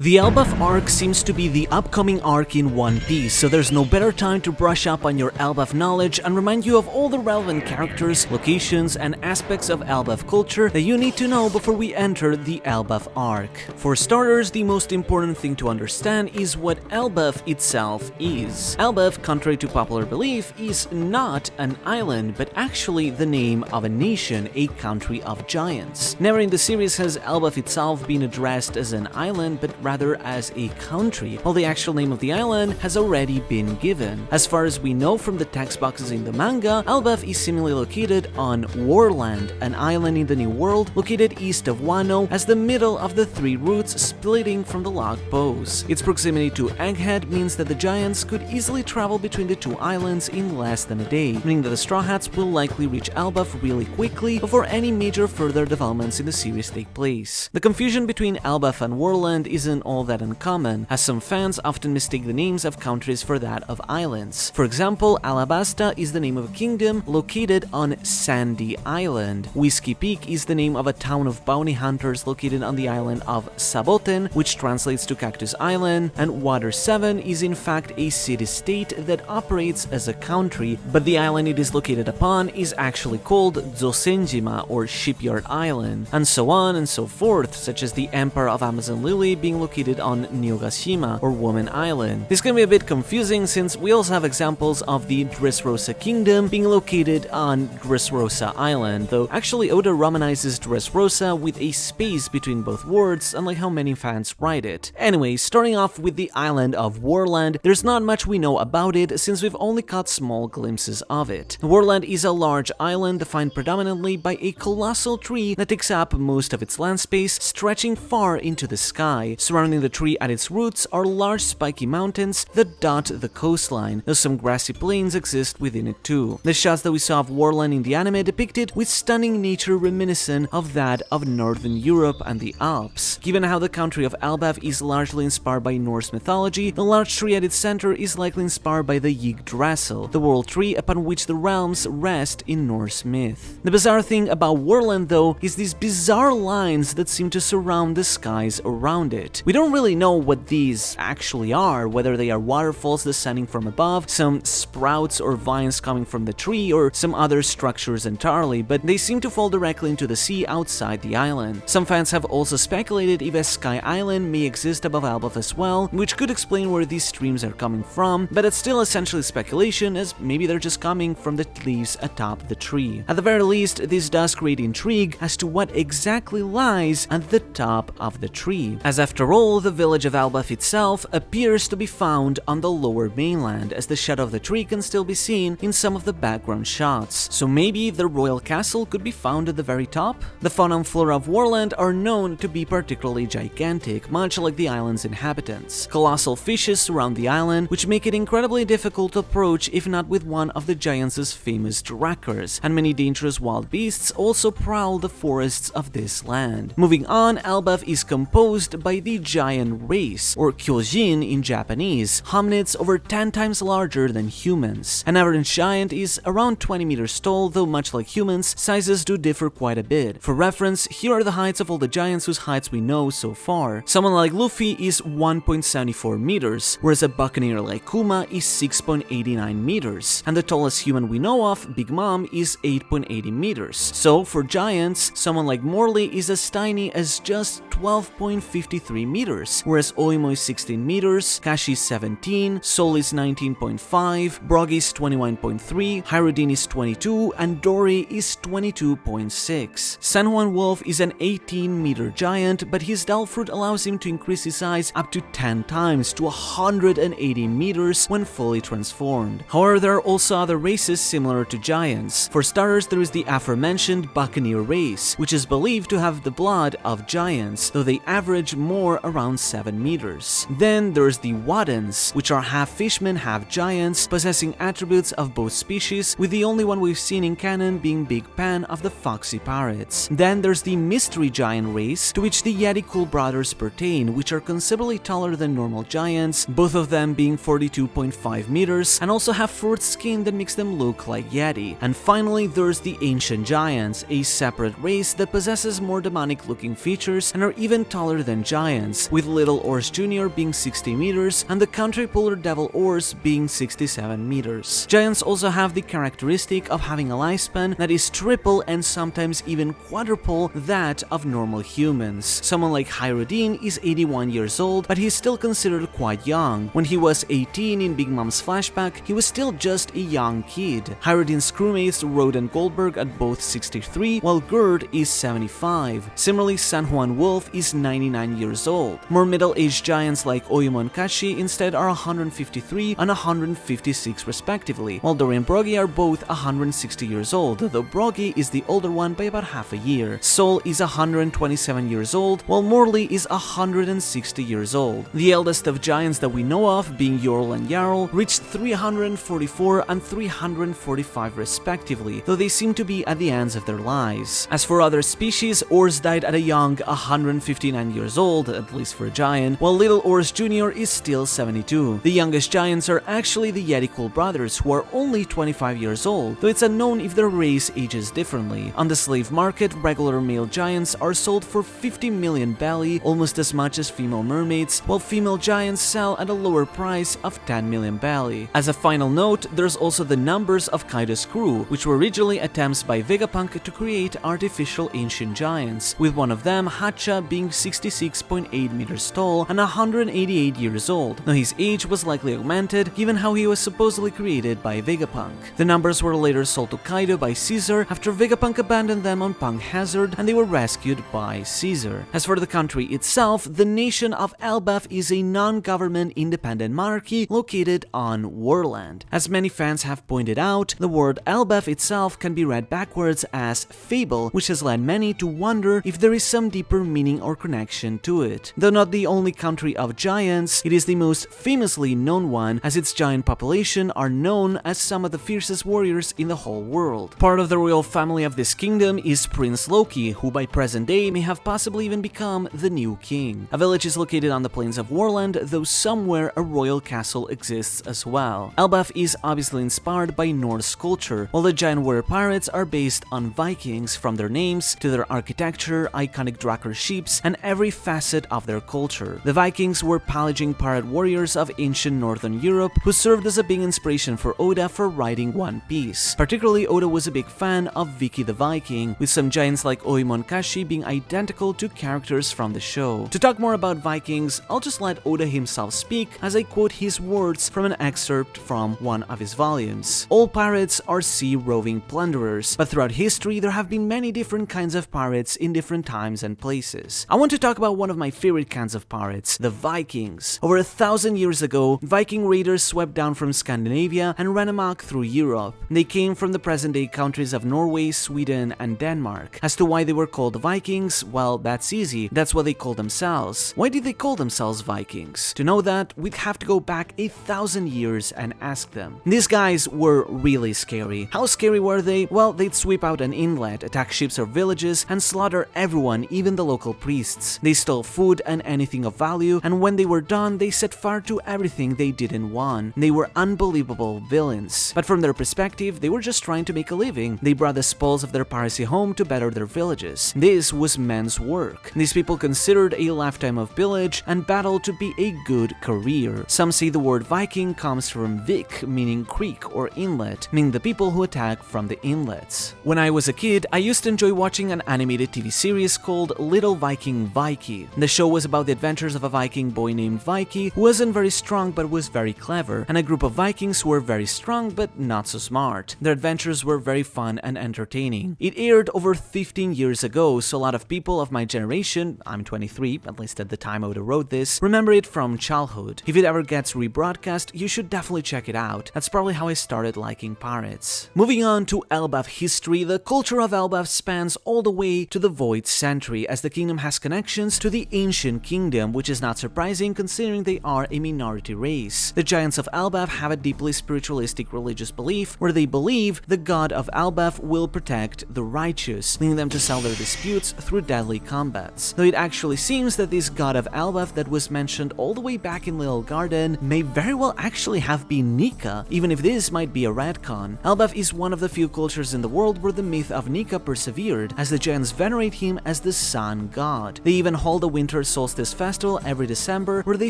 The Elbaf Arc seems to be the upcoming arc in One Piece, so there's no better time to brush up on your Elbaf knowledge and remind you of all the relevant characters, locations, and aspects of Elbaf culture that you need to know before we enter the Elbaf Arc. For starters, the most important thing to understand is what Elbaf itself is. Elbaf, contrary to popular belief, is not an island, but actually the name of a nation, a country of giants. Never in the series has Elbaf itself been addressed as an island, but rather as a country, while the actual name of the island has already been given. As far as we know from the text boxes in the manga, Elbaf is seemingly located on Warland, an island in the New World located east of Wano as the middle of the three routes splitting from the log bows. Its proximity to Egghead means that the giants could easily travel between the two islands in less than a day, meaning that the Straw Hats will likely reach Elbaf really quickly before any major further developments in the series take place. The confusion between Elbaf and Warland isn't all that uncommon, as some fans often mistake the names of countries for that of islands. For example, Alabasta is the name of a kingdom located on Sandy Island. Whiskey Peak is the name of a town of bounty hunters located on the island of Saboten, which translates to Cactus Island, and Water 7 is in fact a city-state that operates as a country, but the island it is located upon is actually called Zosenjima, or Shipyard Island, and so on and so forth, such as the Empire of Amazon Lily being located on Nyogashima, or Woman Island. This can be a bit confusing since we also have examples of the Dressrosa Kingdom being located on Dressrosa Island, though actually Oda romanizes Dressrosa with a space between both words, unlike how many fans write it. Anyway, starting off with the island of Warland, there's not much we know about it since we've only caught small glimpses of it. Warland is a large island defined predominantly by a colossal tree that takes up most of its land space, stretching far into the sky. Surrounding the tree at its roots are large spiky mountains that dot the coastline, though some grassy plains exist within it too. The shots that we saw of Warland in the anime depicted with stunning nature reminiscent of that of Northern Europe and the Alps. Given how the country of Elbaf is largely inspired by Norse mythology, the large tree at its center is likely inspired by the Yggdrasil, the world tree upon which the realms rest in Norse myth. The bizarre thing about Warland, though, is these bizarre lines that seem to surround the skies around it. We don't really know what these actually are, whether they are waterfalls descending from above, some sprouts or vines coming from the tree, or some other structures entirely, but they seem to fall directly into the sea outside the island. Some fans have also speculated if a sky island may exist above Elbaf as well, which could explain where these streams are coming from, but it's still essentially speculation, as maybe they're just coming from the leaves atop the tree. At the very least, this does create intrigue as to what exactly lies at the top of the tree, as after all, the village of Elbaf itself appears to be found on the lower mainland, as the shadow of the tree can still be seen in some of the background shots. So maybe the royal castle could be found at the very top? The fauna and flora of Warland are known to be particularly gigantic, much like the island's inhabitants. Colossal fishes surround the island, which make it incredibly difficult to approach if not with one of the giants' famous drakars, and many dangerous wild beasts also prowl the forests of this land. Moving on, Elbaf is composed by the giant race, or Kyojin in Japanese, hominids over 10 times larger than humans. An average giant is around 20 meters tall, though much like humans, sizes do differ quite a bit. For reference, here are the heights of all the giants whose heights we know so far. Someone like Luffy is 1.74 meters, whereas a buccaneer like Kuma is 6.89 meters, and the tallest human we know of, Big Mom, is 8.80 meters. So, for giants, someone like Morley is as tiny as just 12.53 meters, whereas Oimo is 16 meters, Kashi is 17, Sol is 19.5, Brog is 21.3, Hyrudin is 22, and Dory is 22.6. San Juan Wolf is an 18-meter giant, but his Dal Fruit allows him to increase his size up to 10 times to 180 meters when fully transformed. However, there are also other races similar to giants. For starters, there is the aforementioned Buccaneer race, which is believed to have the blood of giants, though they average more around 7 meters. Then there's the Waddens, which are half fishmen, half giants, possessing attributes of both species, with the only one we've seen in canon being Big Pan of the Foxy Pirates. Then there's the Mystery Giant race, to which the Yeti Cool brothers pertain, which are considerably taller than normal giants, both of them being 42.5 meters, and also have furred skin that makes them look like Yeti. And finally, there's the Ancient Giants, a separate race that possesses more demonic looking features and are even taller than giants, giants, with Little Ors Jr. being 60 meters and the Country Polar Devil Ors being 67 meters. Giants also have the characteristic of having a lifespan that is triple and sometimes even quadruple that of normal humans. Someone like Hyrodine is 81 years old, but he's still considered quite young. When he was 18 in Big Mom's flashback, he was still just a young kid. Hyrodine's crewmates Rode and Goldberg are both 63, while Gerd is 75. Similarly, San Juan Wolf is 99 years old. More middle-aged giants like Oyumon Kashi instead are 153 and 156 respectively, while Dory and Broggy are both 160 years old, though Broggy is the older one by about half a year. Sol is 127 years old, while Morley is 160 years old. The eldest of giants that we know of, being Yorl and Jarl, reached 344 and 345 respectively, though they seem to be at the ends of their lives. As for other species, Ors died at a young 159 years old, at least for a giant, while Little Ors Jr. is still 72. The youngest giants are actually the Yeti-Cool brothers, who are only 25 years old, though it's unknown if their race ages differently. On the slave market, regular male giants are sold for 50 million belly, almost as much as female mermaids, while female giants sell at a lower price of 10 million belly. As a final note, there's also the numbers of Kaido's crew, which were originally attempts by Vegapunk to create artificial ancient giants, with one of them, Hacha, being 66.8 meters tall and 188 years old, though his age was likely augmented given how he was supposedly created by Vegapunk. The numbers were later sold to Kaido by Caesar after Vegapunk abandoned them on Punk Hazard and they were rescued by Caesar. As for the country itself, the nation of Elbaf is a non-government independent monarchy located on Warland. As many fans have pointed out, the word Elbaf itself can be read backwards as fable, which has led many to wonder if there is some deeper meaning or connection to it. Though not the only country of giants, it is the most famously known one, as its giant population are known as some of the fiercest warriors in the whole world. Part of the royal family of this kingdom is Prince Loki, who by present day may have possibly even become the new king. A village is located on the plains of Warland, though somewhere a royal castle exists as well. Elbaf is obviously inspired by Norse culture, while the giant warrior pirates are based on Vikings, from their names to their architecture, iconic Drakkar ships, and every facet of their culture. The Vikings were pillaging pirate warriors of ancient northern Europe who served as a big inspiration for Oda for writing One Piece. Particularly, Oda was a big fan of Vicky the Viking, with some giants like Oimon Kashi being identical to characters from the show. To talk more about Vikings, I'll just let Oda himself speak as I quote his words from an excerpt from one of his volumes. All pirates are sea-roving plunderers, but throughout history there have been many different kinds of pirates in different times and places. I want to talk about one of my favorite kinds of pirates, the Vikings. Over 1,000 years ago, Viking raiders swept down from Scandinavia and ran amok through Europe. They came from the present-day countries of Norway, Sweden, and Denmark. As to why they were called Vikings, well, that's easy. That's what they called themselves. Why did they call themselves Vikings? To know that, we'd have to go back 1,000 years and ask them. These guys were really scary. How scary were they? Well, they'd sweep out an inlet, attack ships or villages, and slaughter everyone, even the local priests. They stole food and anything of value, and when they were done, they set fire to everything they didn't want. They were unbelievable villains. But from their perspective, they were just trying to make a living. They brought the spoils of their piracy home to better their villages. This was men's work. These people considered a lifetime of pillage and battle to be a good career. Some say the word Viking comes from Vik, meaning creek or inlet, meaning the people who attack from the inlets. When I was a kid, I used to enjoy watching an animated TV series called Little Viking Viki. The show was about the adventures of a Viking boy named Viki who wasn't very strong but was very clever, and a group of Vikings who were very strong but not so smart. Their adventures were very fun and entertaining. It aired over 15 years ago, so a lot of people of my generation, I'm 23, at least at the time Oda wrote this, remember it from childhood. If it ever gets rebroadcast, you should definitely check it out. That's probably how I started liking pirates. Moving on to Elbaf history, the culture of Elbaf spans all the way to the Void Century, as the kingdom has connections to the ancient kingdom, which is not surprising considering they are a minority race. The giants of Elbaf have a deeply spiritualistic religious belief where they believe the god of Elbaf will protect the righteous, leading them to settle their disputes through deadly combats. Though it actually seems that this god of Elbaf that was mentioned all the way back in Little Garden may very well actually have been Nika, even if this might be a retcon. Elbaf is one of the few cultures in the world where the myth of Nika persevered, as the giants venerate him as the sun god. They even hold a winter winter solstice festival every December, where they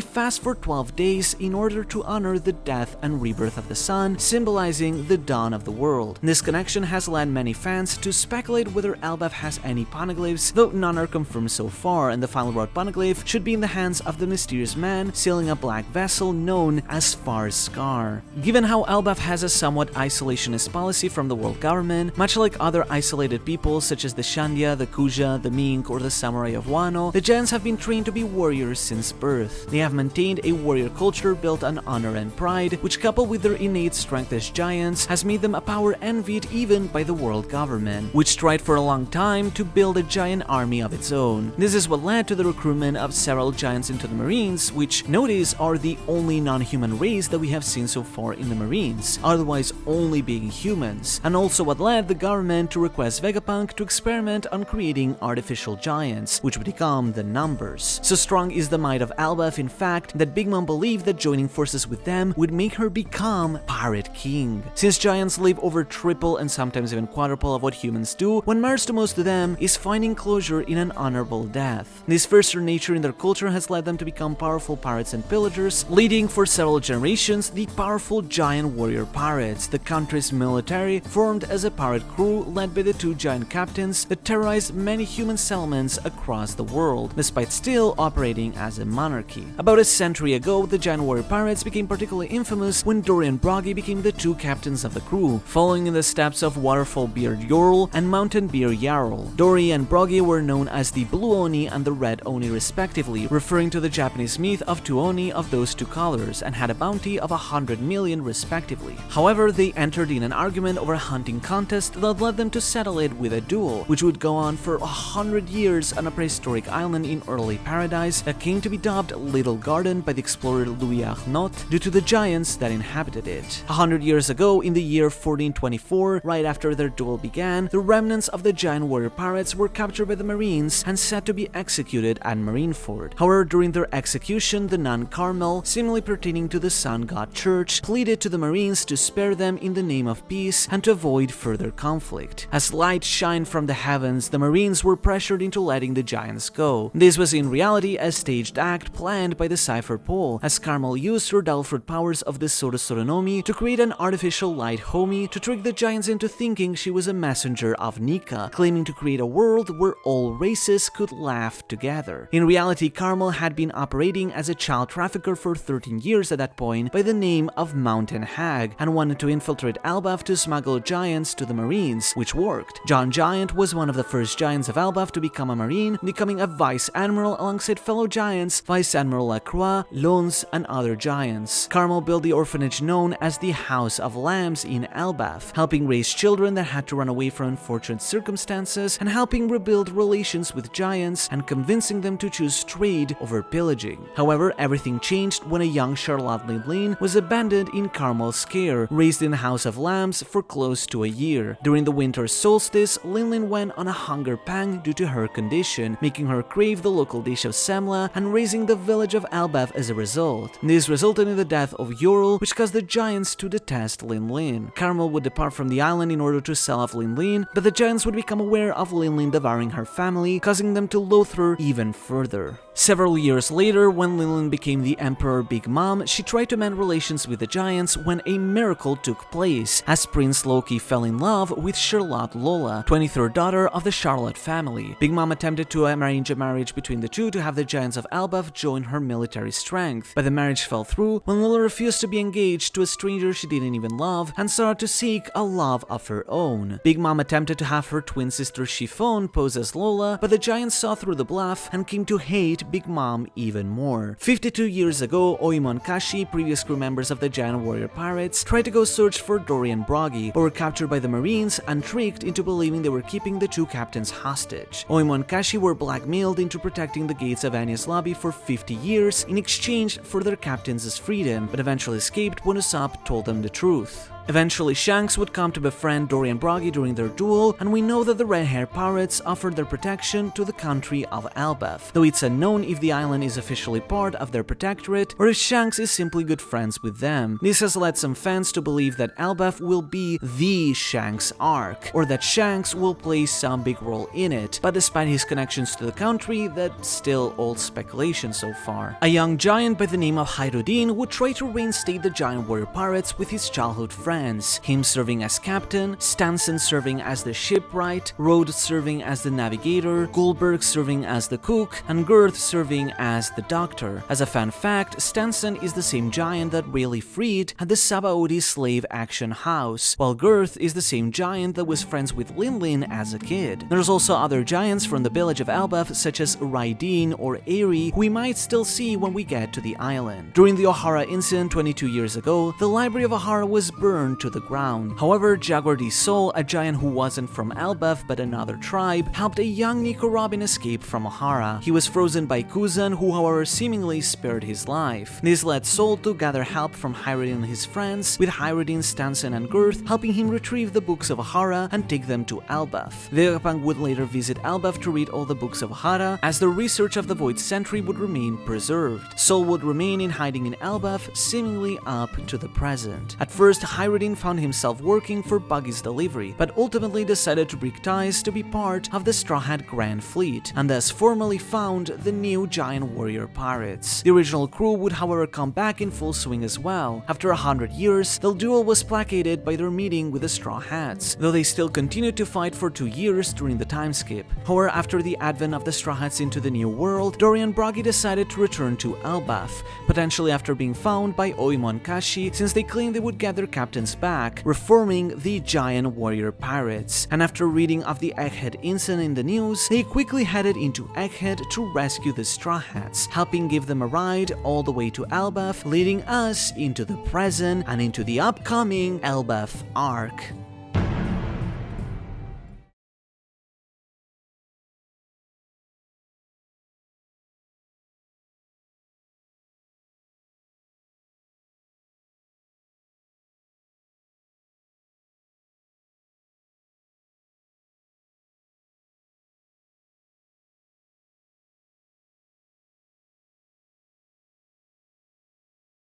fast for 12 days in order to honor the death and rebirth of the sun, symbolizing the dawn of the world. This connection has led many fans to speculate whether Elbaf has any poneglyphs, though none are confirmed so far, and the final wrought poneglyph should be in the hands of the mysterious man sailing a black vessel known as Scar. Given how Elbaf has a somewhat isolationist policy from the world government, much like other isolated peoples such as the Shandia, the Kuja, the Mink, or the Samurai of Wano, the giants have been trained to be warriors since birth. They have maintained a warrior culture built on honor and pride, which coupled with their innate strength as giants has made them a power envied even by the world government, which tried for a long time to build a giant army of its own. This is what led to the recruitment of several giants into the Marines, which, notice, are the only non-human race that we have seen so far in the Marines, otherwise only being humans, and also what led the government to request Vegapunk to experiment on creating artificial giants, which would become the Numbers. So strong is the might of Elbaf, in fact, that Big Mom believed that joining forces with them would make her become Pirate King. Since giants live over triple and sometimes even quadruple of what humans do, what matters to most of them is finding closure in an honorable death. This fiercer nature in their culture has led them to become powerful pirates and pillagers, leading for several generations the powerful giant warrior pirates. The country's military formed as a pirate crew led by the two giant captains that terrorized many human settlements across the world, despite still operating as a monarchy. About a century ago, the giant warrior pirates became particularly infamous when Dory and Broggy became the two captains of the crew, following in the steps of Waterfall Beard Yorl and Mountain Beard Jarl. Dory and Broggy were known as the Blue Oni and the Red Oni respectively, referring to the Japanese myth of two Oni of those two colors, and had a bounty of 100 million respectively. However, they entered in an argument over a hunting contest that led them to settle it with a duel, which would go on for 100 years on a prehistoric island in early Paradise that came to be dubbed Little Garden by the explorer Louis Arnault due to the giants that inhabited it. 100 years ago, in the year 1424, right after their duel began, the remnants of the giant warrior pirates were captured by the Marines and set to be executed at Marineford. However, during their execution, the nun Carmel, seemingly pertaining to the Sun God Church, pleaded to the Marines to spare them in the name of peace and to avoid further conflict. As light shined from the heavens, the Marines were pressured into letting the giants go. This was in reality a staged act planned by the Cypher Pole, as Carmel used her Dalford powers of the Sorosoronomi to create an artificial light homie to trick the giants into thinking she was a messenger of Nika, claiming to create a world where all races could laugh together. In reality, Carmel had been operating as a child trafficker for 13 years at that point by the name of Mountain Hag, and wanted to infiltrate Elbaf to smuggle giants to the Marines, which worked. John Giant was one of the first giants of Elbaf to become a Marine, becoming a Vice Admiral alongside fellow giants Vice Admiral Lacroix, Lons, and other giants. Carmel built the orphanage known as the House of Lambs in Elbaf, helping raise children that had to run away from unfortunate circumstances, and helping rebuild relations with giants and convincing them to choose trade over pillaging. However, everything changed when a young Charlotte Lindlin was abandoned in Carmel's care, raised in the House of Lambs for close to a year. During the winter solstice, Lindlin went on a hunger pang due to her condition, making her crave the local dish of semla and raising the village of Elbaf as a result. This resulted in the death of Yorl, which caused the giants to detest Lindlin. Carmel would depart from the island in order to sell off Lindlin, but the giants would become aware of Lindlin devouring her family, causing them to loathe her even further. Several years later, when Lindlin became the Emperor Big Mom, she tried to mend relations with the giants when a miracle took place, as Prince Loki fell in love with Charlotte Lola, 23rd daughter of the Charlotte family. Big Mom attempted to arrange a marriage between the two to have the giants of Elbaf join her military strength, but the marriage fell through when Lola refused to be engaged to a stranger she didn't even love and started to seek a love of her own. Big Mom attempted to have her twin sister Chiffon pose as Lola, but the giants saw through the bluff and came to hate Big Mom even more. 52 years ago, Oimon Kashi, previous crew members of the giant warrior pirates, tried to go search for Dory and Broggy, but were captured by the Marines and tricked into believing they were keeping the two captains hostage. Oimon Kashi were blackmailed into protecting the gates of Ania's lobby for 50 years in exchange for their captains' freedom, but eventually escaped when Usopp told them the truth. Eventually, Shanks would come to befriend Dory and Broggy during their duel, and we know that the red-haired pirates offered their protection to the country of Elbaf, though it's unknown if the island is officially part of their protectorate or if Shanks is simply good friends with them. This has led some fans to believe that Elbaf will be the Shanks Arc, or that Shanks will play some big role in it, but despite his connections to the country, that's still all speculation so far. A young giant by the name of Hydrodin would try to reinstate the giant warrior pirates with his childhood friends, him serving as captain, Stanson serving as the shipwright, Rhodes serving as the navigator, Goldberg serving as the cook, and Girth serving as the doctor. As a fun fact, Stanson is the same giant that Rayleigh freed at the Sabaody slave action house, while Girth is the same giant that was friends with Lin as a kid. There's also other giants from the village of Elbaf such as Raideen or Aerie, who we might still see when we get to the island. During the O'Hara incident 22 years ago, the library of O'Hara was burned to the ground. However, Jaguar D. Sol, a giant who wasn't from Elbaf but another tribe, helped a young Nico Robin escape from O'Hara. He was frozen by Kuzan, who however seemingly spared his life. This led Sol to gather help from Hyrule and his friends, with Hyrule, Stanson, and Girth helping him retrieve the books of O'Hara and take them to Elbaf. Vegapunk would later visit Elbaf to read all the books of O'Hara, as the research of the Void Sentry would remain preserved. Sol would remain in hiding in Elbaf, seemingly up to the present. At first, Hyrule found himself working for Buggy's delivery, but ultimately decided to break ties to be part of the Straw Hat Grand Fleet, and thus formally found the new giant warrior pirates. The original crew would however come back in full swing as well. After 100 years, the duel was placated by their meeting with the Straw Hats, though they still continued to fight for 2 years during the time skip. However, after the advent of the Straw Hats into the New World, Dory and Broggy decided to return to Elbaf, potentially after being found by Oimo and Kashi, since they claimed they would get their captains back, reforming the giant warrior pirates. And after reading of the Egghead incident in the news, they quickly headed into Egghead to rescue the Straw Hats, helping give them a ride all the way to Elbaf, leading us into the present and into the upcoming Elbaf Arc.